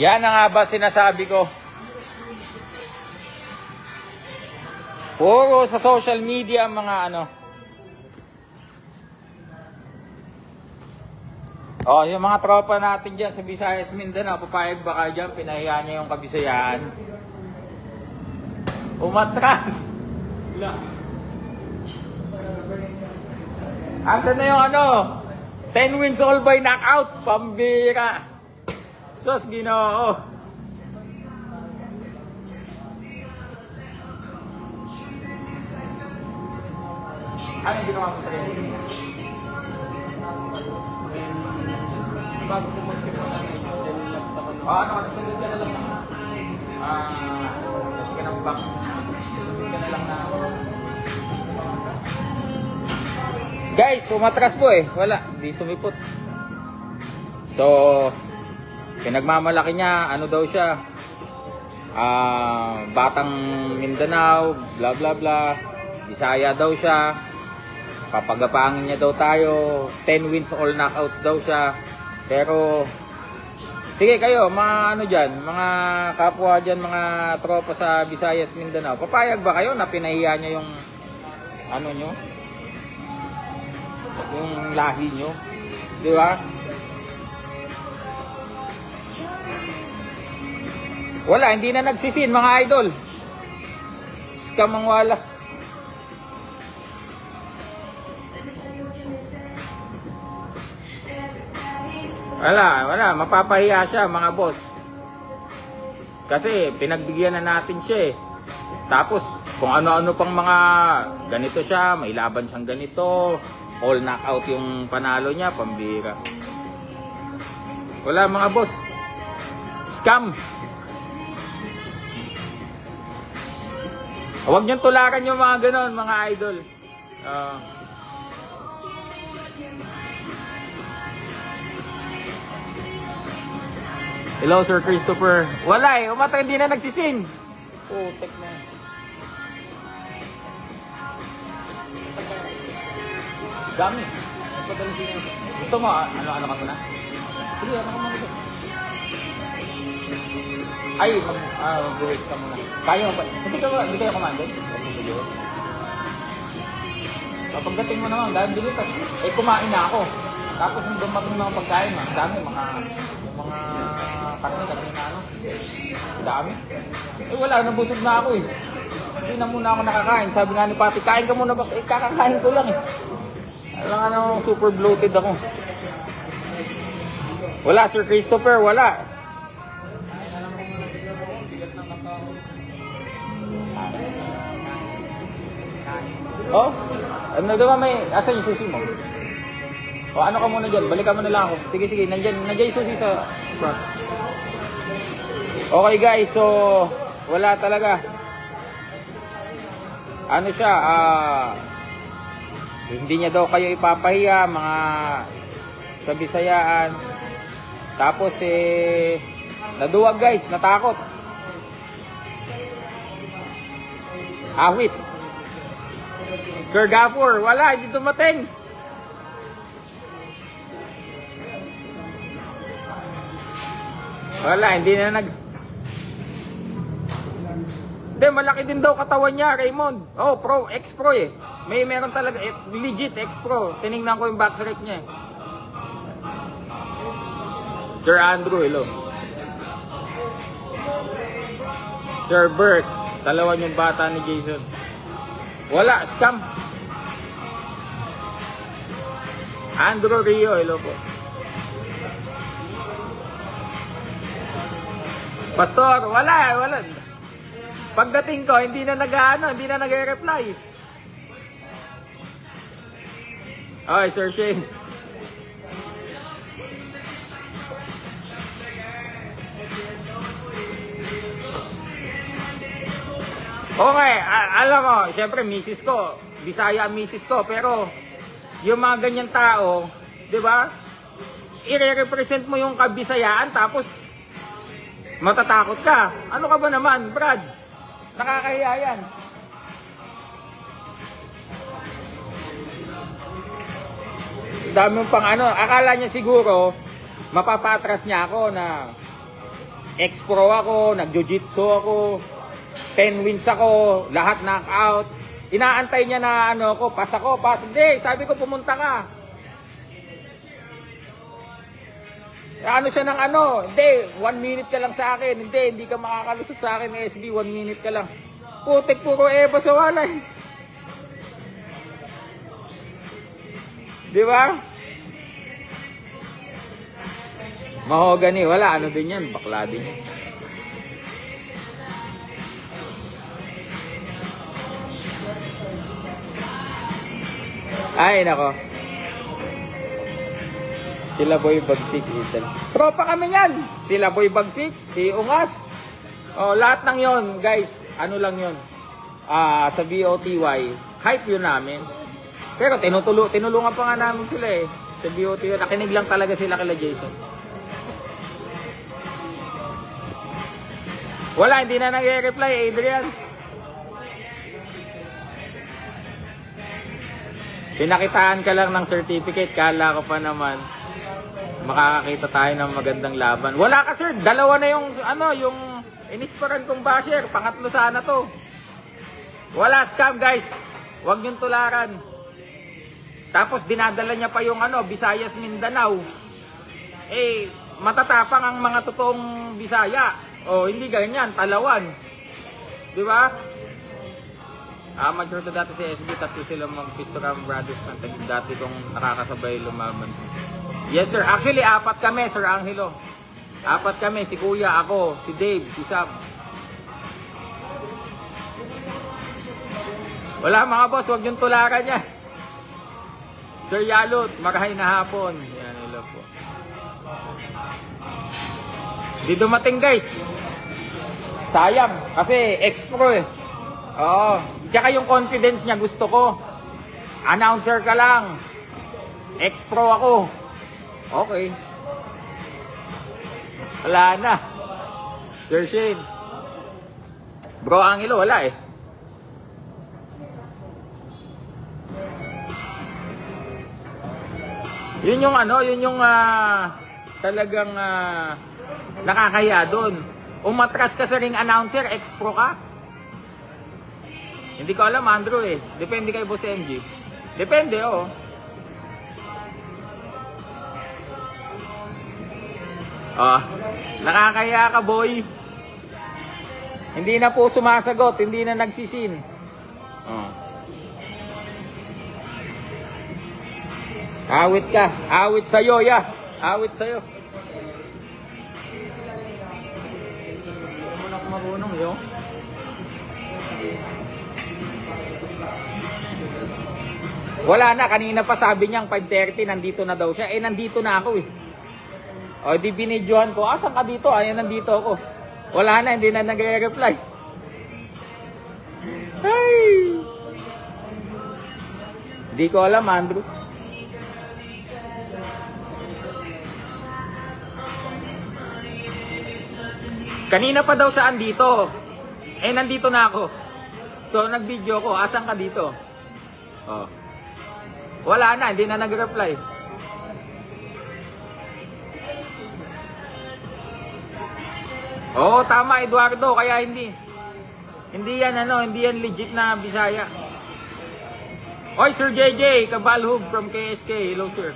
Yan na nga ba sinasabi ko. Puro sa social media mga ano. Oh, yung mga tropa natin dyan sa Visayas, Mindanao, papayag ba kayo dyan? Pinahiya niya yung Kabisayaan. Umatras! Asan na yung ano? 10 wins all by knockout. Pambira. Sos, Ginoo. Ano yung ginawa mo sa training? Bago ko magsimula ano ka, nasunod ka na lang na kasi ka ng back. Nasunod ka na lang na guys, umatras po eh. Wala, di sumipot. So, pinagmamalaki niya, ano daw siya, batang Mindanao, bla bla bla, Bisaya daw siya, papagapangin niya daw tayo, 10 wins all knockouts daw siya. Pero, sige kayo, mga ano dyan, mga kapwa dyan, mga tropa sa Visayas, Mindanao, papayag ba kayo na pinahiya niya yung, ano nyo, yung lahi nyo, di ba? Wala, hindi na nagsisin mga idol. Scam ang wala. Wala, mapapahiya siya mga boss. Kasi pinagbigyan na natin siya eh. Tapos kung ano-ano pang mga ganito siya, may laban siyang ganito, all knockout yung panalo niya, pambira. Wala mga boss. Scam. Huwag niyong tularan yung mga ganon, mga idol. Hello, Sir Christopher. Wala eh, umatay, hindi na nagsisin. Tek na. Dami. Gusto mo, ano ka muna? Sige, ano ka muna dito? Ay, mag-race ka muna. Kaya mo ba? Hindi kayo kumandun? Pagdating mo naman, dahil bilitas, eh kumain na ako. Tapos nung dumating mga pagkain, ang dami, mga karne na ano. Ang dami. Eh wala, nabusog na ako eh. Hindi na muna ako nakakain. Sabi nga ni Pati, kain ka muna ba? Eh kakakain ko lang eh. Alam nga super bloated ako. Wala, Sir Christopher, wala. Oh, ano naman may, asan yung susi mo? O ano ka muna dyan, balikan mo na lang ako. Sige, nandyan yung susi sa front. Okay guys, so wala talaga. Ano siya, hindi niya daw kayo ipapahiya, mga sa Bisayaan. Tapos naduwag guys, natakot. Awit. Sir Gafur, wala, hindi dumating. Wala, hindi na Hindi, malaki din daw katawan niya, Raymond. Oh, ex-pro eh. Meron talaga, legit ex-pro. Tinignan ko yung box rate niya. Sir Andrew, hello. Sir Bert, dalawa yung bata ni Jason. Wala, scam. Andrew Rio, hello po. Pastor, wala. Pagdating ko, hindi na nag-reply. Okay, Sir Shane. Okay, alam mo, syempre misis ko, Bisaya misis ko, pero yung mga ganyan tao, 'di ba? I-represent mo yung Kabisayaan tapos matatakot ka. Ano ka ba naman, Brad? Nakakahiya yan. Dami pang ano. Akala niya siguro, mapapatras niya ako na ex-pro ako, nag-jiu-jitsu ako, 10 wins ako, lahat knockout. Inaantay niya na ano ko, pas ako, pas. Hindi, sabi ko pumunta ka. Ano siya ng ano, hindi, 1 minute ka lang sa akin. Hindi ka makakalusot sa akin, SB, 1 minute ka lang. Putik, puro Eva sa walay. Di ba? Mahogany, wala, ano din yan, bakla din yan. Ay, nako. Sila Boy Bagsik, Ethan. Tropa kami yan. Sila Boy Bagsik, si Ungas. Oh, lahat ng yon, guys. Ano lang yon? Sa BOTY, hype yun namin. Pero tinulungan pa nga namin sila eh. Sa BOTY, nakinig lang talaga sila kila Jason. Wala, hindi na nag-reply, Adrian. Pinakitaan ka lang ng certificate, kala ko pa naman makakakita tayo ng magandang laban. Wala ka sir, dalawa na yung yung inisparan kong basher, pangatlo sana to. Wala, scam guys. Huwag niyong tularan. Tapos dinadala niya pa yung Visayas Mindanao. Eh, matatapang ang mga totoong Bisaya. O hindi ganyan, Palawan. Di ba? Amateur to dati si SB, tatlo sila mag-Pistoram Brothers ng dati kong nakakasabay lumaban. Yes sir, actually 4 kami, Sir Angelo. 4 kami, si Kuya, ako, si Dave, si Sam. Wala mga boss, huwag yung tularan niya. Sir Yalot, marahay na hapon. Yan, hello po. Di dumating guys. Sayang, kasi ex-pro eh. Oo. Tsaka yung confidence niya gusto ko. Announcer ka lang. Ex-pro ako. Okay. Wala na. Sir Shane. Bro Angelo, wala eh. Yun yung talagang nakakaya doon. Umatras ka sa ring announcer, ex-pro ka. Hindi ko alam, Andrew eh. Depende kay Boss MG. Depende, oo. Nakakaya ka, boy. Hindi na po sumasagot, hindi na nagsisin. Awit ka. Awit sa'yo, ya. Awit sa'yo. Hindi mo na marunong, yo. Wala na, kanina pa sabi niyang 5:30 nandito na daw siya. Eh, nandito na ako eh. O, di binidyohan ko, asan ka dito? Ayan, nandito ako. Wala na, hindi na nagre-reply. Ay! Hindi ko alam, Andrew. Kanina pa daw siya andito. Eh, nandito na ako. So, nag-video ko, asan ka dito? Oh. Wala na, hindi na nag-reply. Oo, tama Eduardo, kaya hindi yan legit na Bisaya. Oy, Sir JJ, Kabalhub from KSK, hello sir.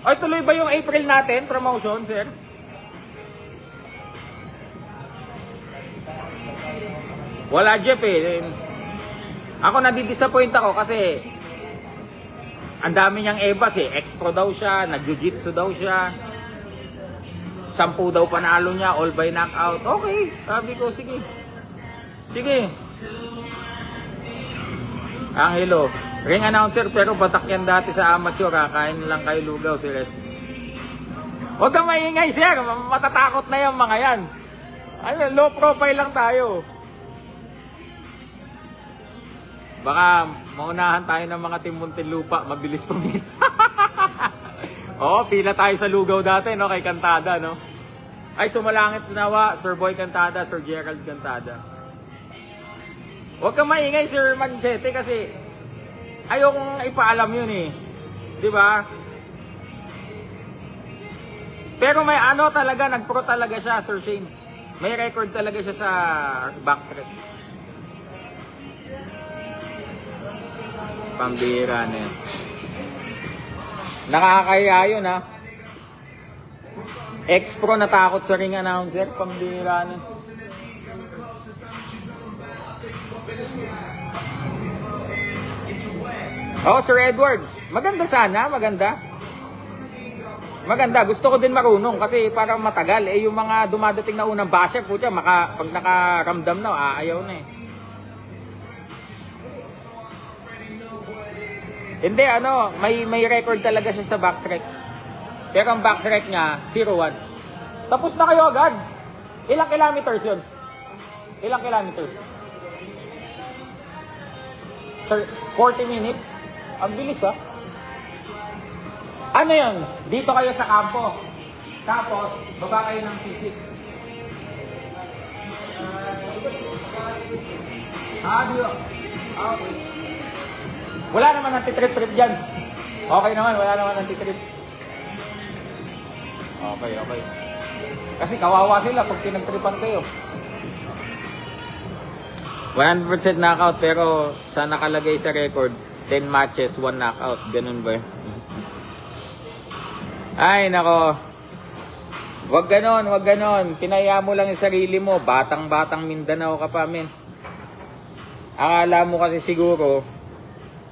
Oy, tuloy ba yung April natin, promotion, sir? Wala Jeff eh. Ako nadidisappoint ako kasi ang dami niyang ebas eh. Ex-pro daw siya, nag-jiu-jitsu daw siya. 10 daw panalo niya, all by knockout. Okay, sabi ko, sige. Sige. Angelo, ring announcer pero batak yan dati sa amateur. Kain lang kayo lugaw, sir. Huwag kang maingay, sir. Matatakot na yung mga yan. Low profile lang tayo. Baka maunahan tayo ng mga Team Muntinlupa, mabilis pumila. Oo, pila tayo sa lugaw dati, no, kay Cantada, no. Ay, sumalangit nawa, Sir Boy Cantada, Sir Gerald Cantada. Huwag kang maingay, Sir Manchete, kasi ayokong ipaalam yun eh. Di ba? Pero may ano talaga, nag-pro talaga siya, Sir Shane. May record talaga siya sa backstreet. Pambira na yan. Nakakaya yun, ha. Ex-pro natakot sa ring announcer. Pambira na. Oh, Sir Edward. Maganda sana, maganda. Maganda, gusto ko din marunong kasi parang matagal. Eh, yung mga dumadating na unang basher, putya, pag nakaramdam na, ayaw na eh. Hindi, ano, may record talaga siya sa backstreet. Pero ang backstreet niya, 0-1. Tapos na kayo agad. Ilang kilometers yun? Ilang kilometers? 40 minutes? Ang bilis, ha? Ano yun? Dito kayo sa kampo. Tapos, baba kayo ng C6. Okay. Wala naman anti-trip-trip dyan. Okay naman, wala naman anti-trip. Okay. Kasi kawawa sila pag pinagtripan kayo. 100% knockout pero sa nakalagay sa record, 10 matches, 1 knockout. Ganun ba? Ay, nako. Wag ganon. Pinaya mo lang yung sarili mo. Batang-batang Mindanao ka pa, men. Akala mo kasi siguro,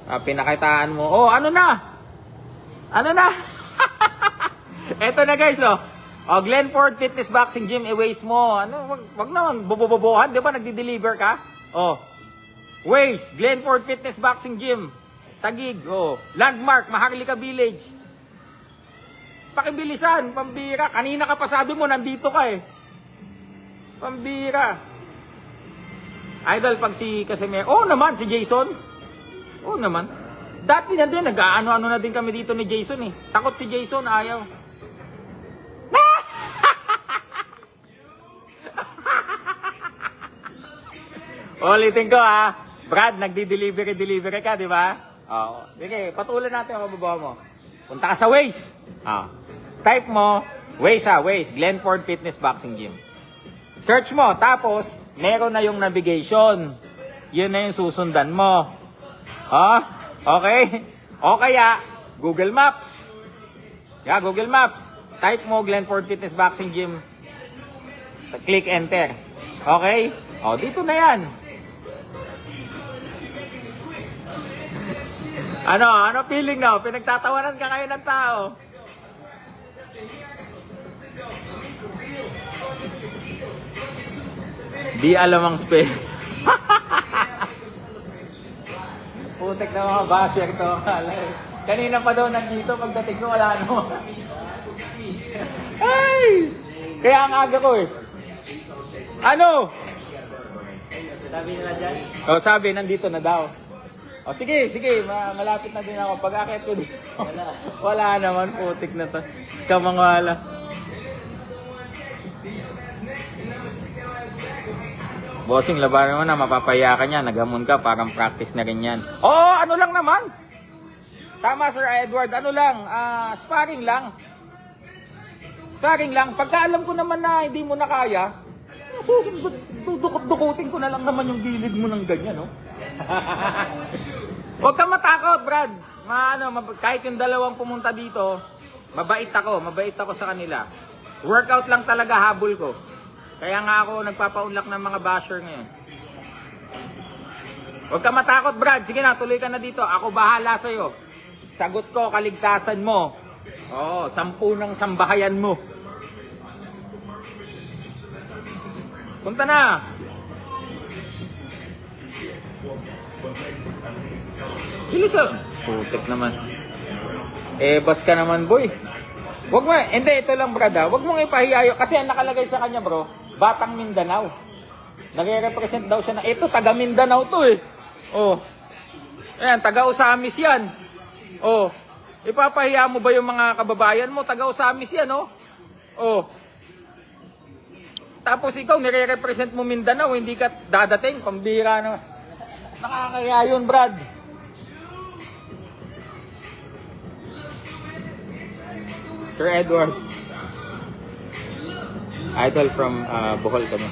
pinakitaan mo, oh, ano na? Eto na guys, oh. Oh, Glenford Fitness Boxing Gym, i-waste mo. Ano, wag naman, bubububuhan. Di ba nagdi-deliver ka? Oh. Waste, Glenford Fitness Boxing Gym. Tagig, oh. Landmark, Maharlika Village. Pakibilisan, pambira. Kanina ka pa sabi mo, nandito ka eh. Pambira. Idol, pag si Casimero. Oh naman, si Jason. Oh naman. Dati na din, nag-ano-ano na din kami dito ni Jason eh. Takot si Jason, ayaw. Ulitin ko ha. Brad, nagdi-delivery ka, di ba? Oo. Sige, patuloy natin ang kababaw mo. Punta ka sa Waze. Type mo, Waze, Glenford Fitness Boxing Gym. Search mo, tapos, meron na yung navigation. Yun na yung susundan mo. Okay? O kaya, Google Maps. Google Maps. Type mo, Glenford Fitness Boxing Gym. Click Enter. Okay? O, dito na yan. Ano feeling na? Pinagtatawanan ka kayo ng tao. Di alam ang spell. Putek na mga basher to. Kanina pa daw nandito, pagdating ko wala naman. Ay! Kaya ang aga ko eh. Ano? Sabi nila dyan? Sabi, nandito na daw. Sige, malapit na din ako. Pag-akit ko dito. Wala naman, putik na to. Kamangwala. Bossing, labanan mo na, mapapaya ka niya. Nagamon ka, parang practice na rin yan. Ano lang naman. Tama, Sir Edward. Ano lang, sparring lang. Sparring lang. Pagka alam ko naman na hindi mo na kaya, dudukot-dukutin ko na lang naman yung gilid mo ng ganyan, no? Huwag kang matakot, Brad. Kahit yung dalawang pumunta dito, mabait ako sa kanila. Workout lang talaga habol ko. Kaya nga ako nagpapaunlak ng mga basher ngayon. Huwag kang matakot, Brad. Sige na, tuloy ka na dito. Ako bahala sa'yo. Sagot ko, kaligtasan mo. 10 ng sambahayan mo. Punta na. Bilisan. Putik naman. Bas ka naman, boy. Wag mo, hindi, ito lang, Brad, ha. Wag mong ipahiyayo. Kasi ang nakalagay sa kanya, bro, Batang Mindanao. Nagre-represent daw siya na, ito, taga Mindanao to eh. Ayan, taga Osamis yan. Ipapahiya mo ba yung mga kababayan mo? Taga Osamis yan, Tapos ikaw, nire-represent mo Mindanao, hindi ka dadating, pambira na. Nakakaya yun, Brad. Sir Edward. Idol from Bohol kami.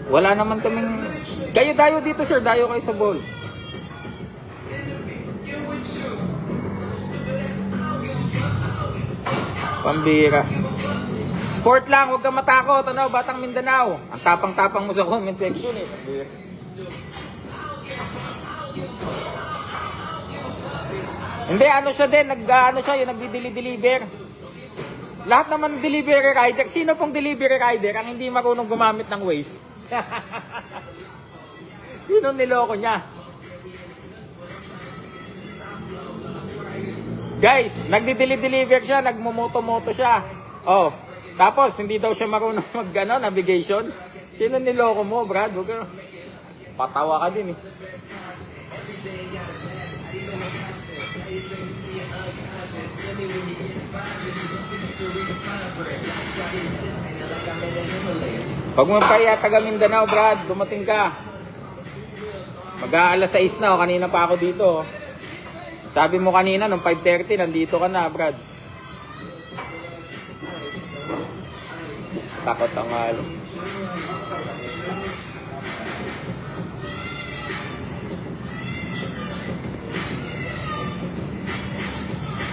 Wala naman kaming... Kayo dayo dito sir, dayo kayo sa Bohol. Pambira. Sport lang, huwag kang matakot. Ano, Batang Mindanao. Ang tapang-tapang mo sa comment section eh. Pambira. Hindi, ano siya din, ano siya, yung nagdi-deliver. Lahat naman delivery rider. Sino pong delivery rider ang hindi marunong gumamit ng Waze? Sino niloko niya? Guys, nagdi-deliver siya, nagmumoto-moto siya. Oh, tapos hindi daw siya marunong navigation. Sino niloko mo, Brad? Huwag ka. Patawa ka din eh. Pag mo pa taga Mindanao, Brad, dumating ka. Mag-aalas 6 na, kanina pa ako dito. Sabi mo kanina, nung 5:30, nandito ka na, Brad. Takot ang halo.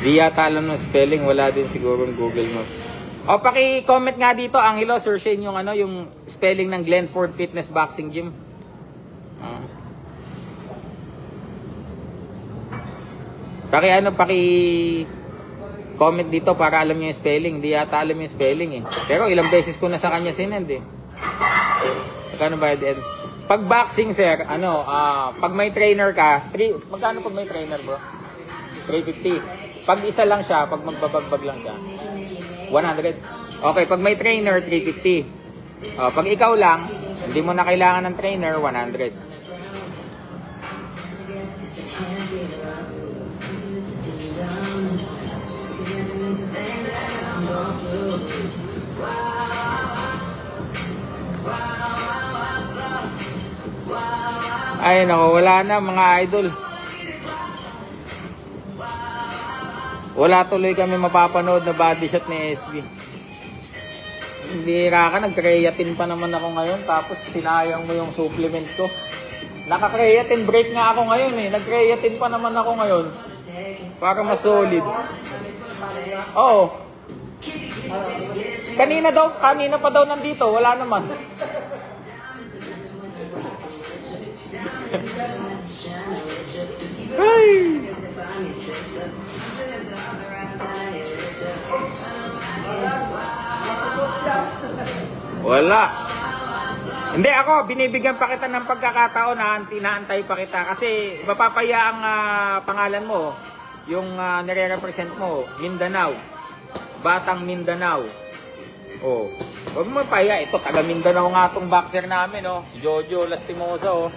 Di yata alam ng spelling, wala din siguro ng Google Maps. O, paki-comment nga dito, Angelo, Sir Shane, yung, yung spelling ng Glenford Fitness Boxing Gym. Paki-comment dito para alam niyo yung spelling. Di yata alam yung spelling eh. Pero ilang beses ko na sa kanya sinend eh. Magkano ba yan? Pag boxing, sir, pag may trainer ka, magkano pag may trainer, bro? 350. Pag isa lang siya, pag magbabagbag lang siya, 100. Okay, pag may trainer, 350. Pag ikaw lang, hindi mo na kailangan ng trainer, 100. Ay, nako, wala na mga idol. Wala tuloy kami mapapanood na body shot ni SB. Hindi ka, nag-creatine pa naman ako ngayon, tapos sinayang mo yung supplement ko. Naka-creatine break nga ako ngayon eh. Nag-creatine pa naman ako ngayon. Para mas solid. Oo. Kanina pa daw nandito, wala naman. Ay! Wala. Hindi ako, binibigyan pa kita ng pagkakataon na inaantay pa kita kasi mapapaya ang pangalan mo, yung nire-represent mo, Mindanao. Batang Mindanao. Oh, wag mo paya, ito taga Mindanao nga tong boxer namin, oh. Si Jojo Lastimosa, oh.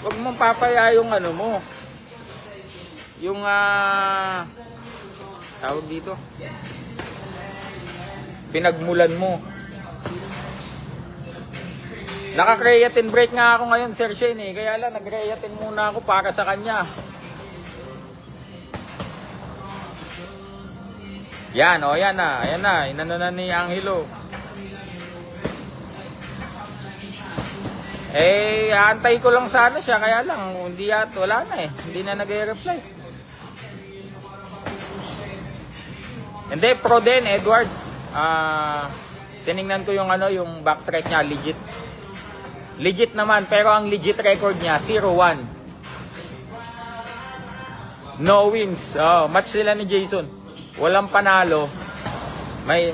Wag mo papaya yung mo. Yung tawag dito. Pinagmulan mo. Naka-creatine break nga ako ngayon, Sir Shane eh. Kaya lang, nag-creatine muna ako para sa kanya. Yan, o yan na. Ayan na, inano na ni Angelo. Eh, antay ko lang sana siya. Kaya lang, hindi wala na eh. Hindi na nag-reply. Hindi, pro din, Edward. Tinignan ko yung yung box rec niya, legit. Legit naman, pero ang legit record niya, 0-1. No wins. Match sila ni Jason. Walang panalo.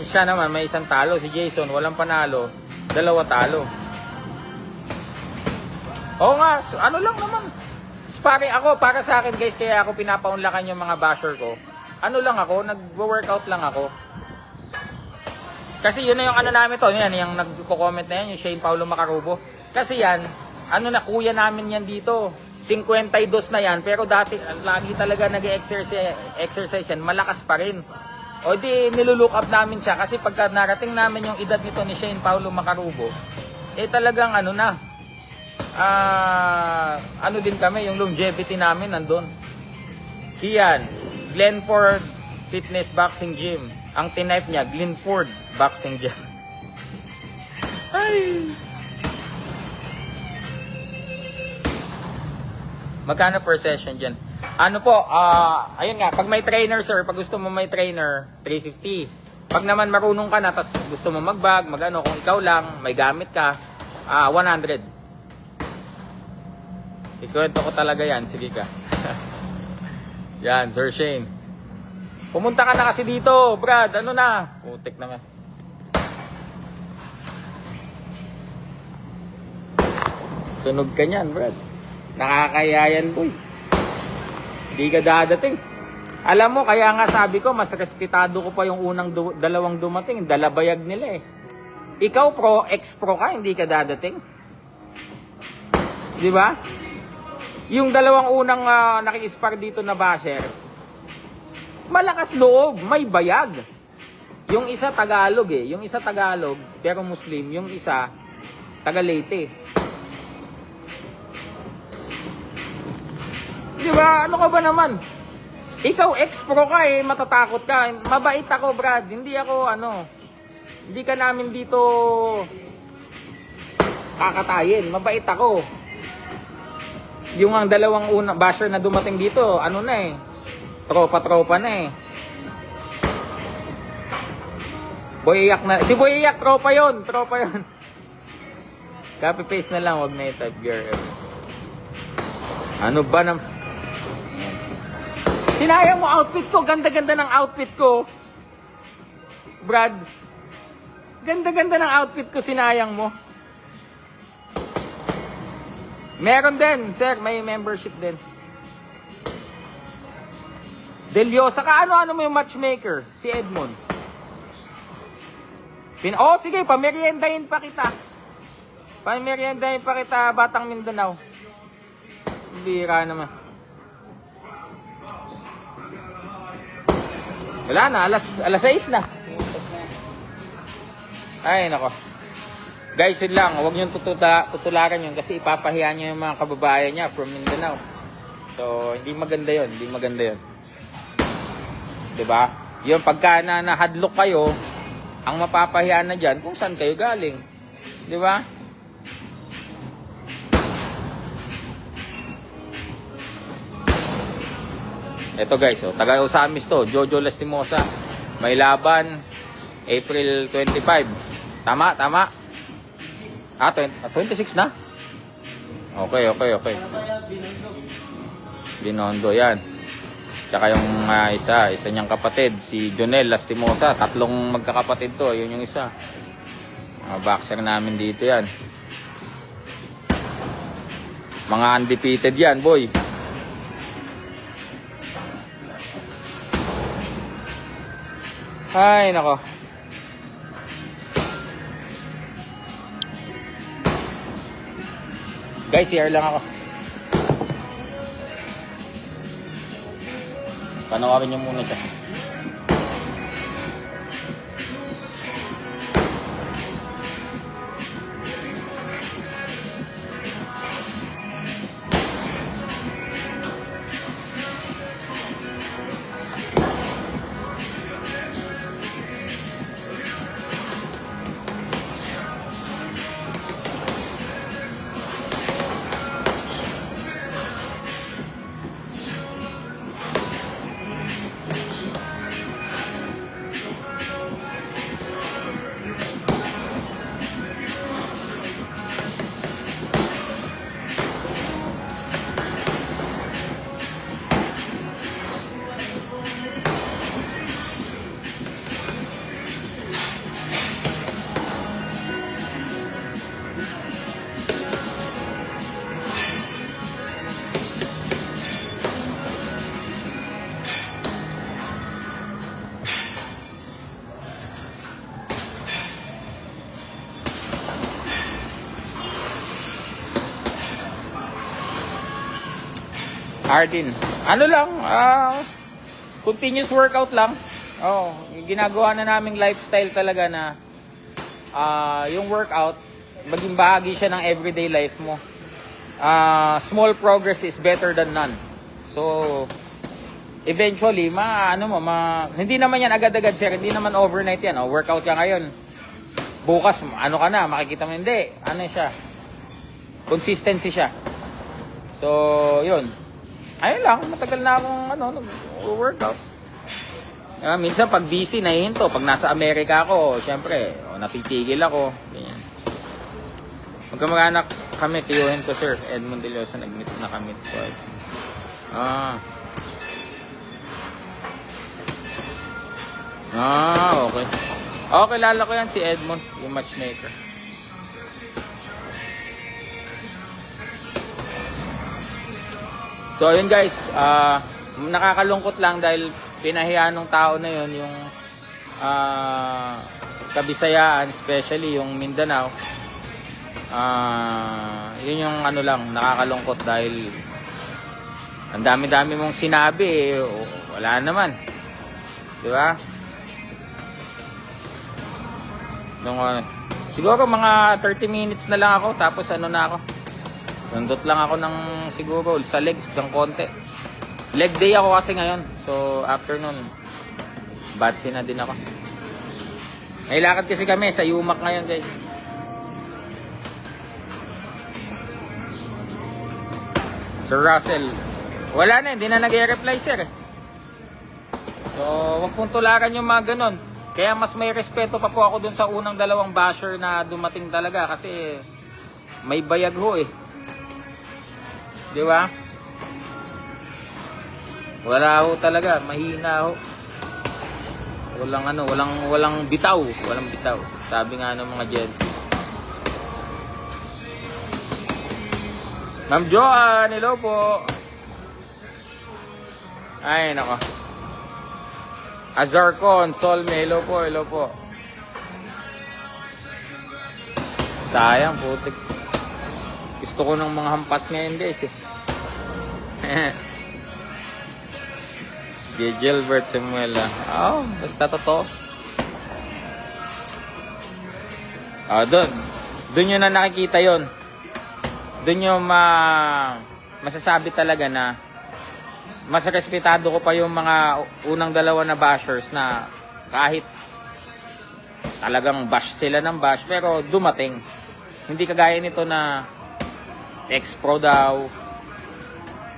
Siya naman, may isang talo. Si Jason, walang panalo. 2 talo. Oo nga, ano lang naman. Sparring ako, para sa akin guys, kaya ako pinapaunlakan yung mga basher ko. Ano lang ako, nag-workout lang ako. Kasi yun na yung namin to, yan, yung nagko-comment na yan, yung Shane Paulo Macarubo. Kasi yan, kuya namin yan dito. 52 na yan, pero dati, lagi talaga nag-exercise yan, malakas pa rin. O di, nilulook up namin siya, kasi pagka narating namin yung edad nito ni Shane Paulo Macarubo, talagang din kami, yung longevity namin nandun. Iyan, Glenford Fitness Boxing Gym. Ang tinype niya, Glenford Boxing Gym. Ay! Magkano per session dyan? Ano po, ayun nga, pag may trainer sir, pag gusto mo may trainer, 350. Pag naman marunong ka na, tas gusto mo mag-bag, mag-ano, kung ikaw lang, may gamit ka, 100. Ikwento ko talaga yan, sige ka. Yan, Sir Shane. Pumunta ka na kasi dito, Brad, ano na? Putik naman. Sunog ka niyan, Brad. Nakakayayan, boy. Hindi ka dadating. Alam mo, kaya nga sabi ko, mas respetado ko pa yung unang dalawang dumating. Dalabayag nila eh. Ikaw pro, ex-pro ka, hindi ka dadating. Di ba? Yung dalawang unang nakikispar dito na basher, malakas loob, may bayag. Yung isa Tagalog eh. Yung isa Tagalog, pero Muslim. Yung isa, Taga-Leyte. Di ba? Ano ka ba naman? Ikaw ex-pro ka eh, matatakot ka. Mabait ako, Brad. Hindi ako hindi ka namin dito kakatayin. Mabait ako. Yung ang dalawang unang basher na dumating dito, ano na eh. Tropa-tropa na eh. Boy Iyak na. Si Boy Iyak, tropa yon. Tropa yon. Copy paste na lang, wag na i-type girl. Ano ba na... Sinayang mo outfit ko. Ganda-ganda ng outfit ko. Brad. Ganda-ganda ng outfit ko. Sinayang mo. Meron din, sir. May membership din. Deliosa ka. Ano mo yung matchmaker? Si Edmond. Sige. Pameriendahin pa kita. Pameriendahin pa kita, Batang Mindanao. Bira naman. Wala na, alas 6 na. Ay, nako. Guys, yun lang. Huwag niyong tutularan yun kasi ipapahiya niyo yung mga kababayan niya from Mindanao. So, hindi maganda yun. Hindi maganda yun. Diba? Yung pagka nahadlok kayo, ang mapapahiya na dyan kung saan kayo galing. Diba? Ito guys, taga Osamis to, Jojo Lastimosa. May laban April 25. Tama. 26 na? Okay. Binondo yan. Tsaka yung isa niyang kapatid, si Jonel Lastimosa. Tatlong magkakapatid to, yun yung isa. Mga boxer namin dito yan. Mga undefeated yan, boy. Ay, nako. Guys, share lang ako. Panoorin niyo muna siya. Hardin. Ano lang, continuous workout lang. Ginagawa na naming lifestyle talaga na yung workout, maging bahagi siya ng everyday life mo. Small progress is better than none. So, eventually, hindi naman yan agad-agad, sir. Hindi naman overnight yan. O, workout ka ngayon. Bukas, ano ka na, makikita mo, hindi. Ano siya? Consistency siya. So, yun. Ayun lang, matagal na akong, workout. Minsan, pag busy, nahihinto. Pag nasa Amerika ako, syempre, napitigil ako. Ganyan. Magkamag-anak kami, tiyuhin ko, sir. Edmond De Leosa, nag-meet na kami twice. Okay. Okay, kilala ko yan si Edmond, yung matchmaker. So, ayun guys, nakakalungkot lang dahil pinahiya nung tao na yun, yung Kabisayaan, especially yung Mindanao. Yun yung nakakalungkot dahil ang dami-dami mong sinabi, wala naman. Di ba? Siguro mga 30 minutes na lang ako, tapos na ako. Nandot lang ako ng siguro sa legs ng konti. Leg day ako kasi ngayon. So after nun, batsi na din ako. May lakad kasi kami sa Yumak ngayon, guys. Sir Russell, wala na, hindi na nag-reply, sir. So, wag pong tularan yung mga ganon. Kaya mas may respeto pa po ako dun sa unang dalawang basher na dumating talaga kasi may bayag ho eh. Di ba? Wala ho talaga, mahina ho. Walang bitaw, walang bitaw. Sabi nga ng mga gents. Ma'am Joanne, hello po. Ay, nako. Azarcon, Solme, hello po, hello po. Sayang, putik. Gusto ko ng mga hampas ngayon, guys, eh. Gilbert Samuel, basta totoo. Doon yun na nakikita yon. Doon yung masasabi talaga na mas respetado ko pa yung mga unang dalawa na bashers na kahit talagang bash sila ng bash, pero dumating. Hindi kagaya nito na ex-pro daw,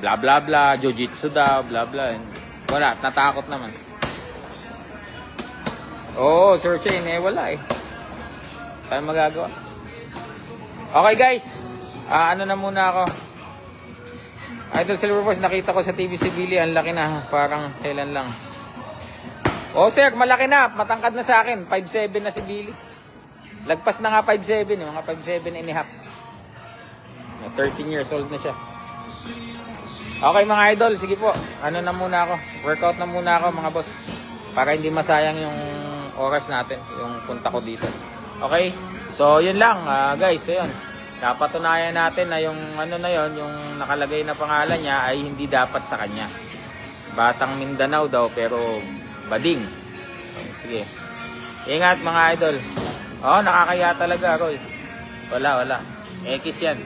bla bla bla, jiu-jitsu daw, bla bla. Wala, natakot naman. Oo, Sir Shane, wala eh. Tayo magagawa. Okay guys, na muna ako. Idol Silver Force, nakita ko sa TVC Billy, ang laki na, parang kailan lang. Oh sir, malaki na, matangkad na sa akin, 5'7" na si Billy. Lagpas na nga 5'7", mga 5'7 and a half. 13 years old na siya. Okay mga idol, sige po, na muna ako, workout na muna ako mga boss, para hindi masayang yung oras natin, yung punta ko dito. Okay, so yun lang guys, yun. Napatunayan natin na yung yung nakalagay na pangalan niya ay hindi dapat sa kanya. Batang Mindanao daw pero bading. Sige. Ingat mga idol. Nakakaya talaga Roy. Wala. X yan.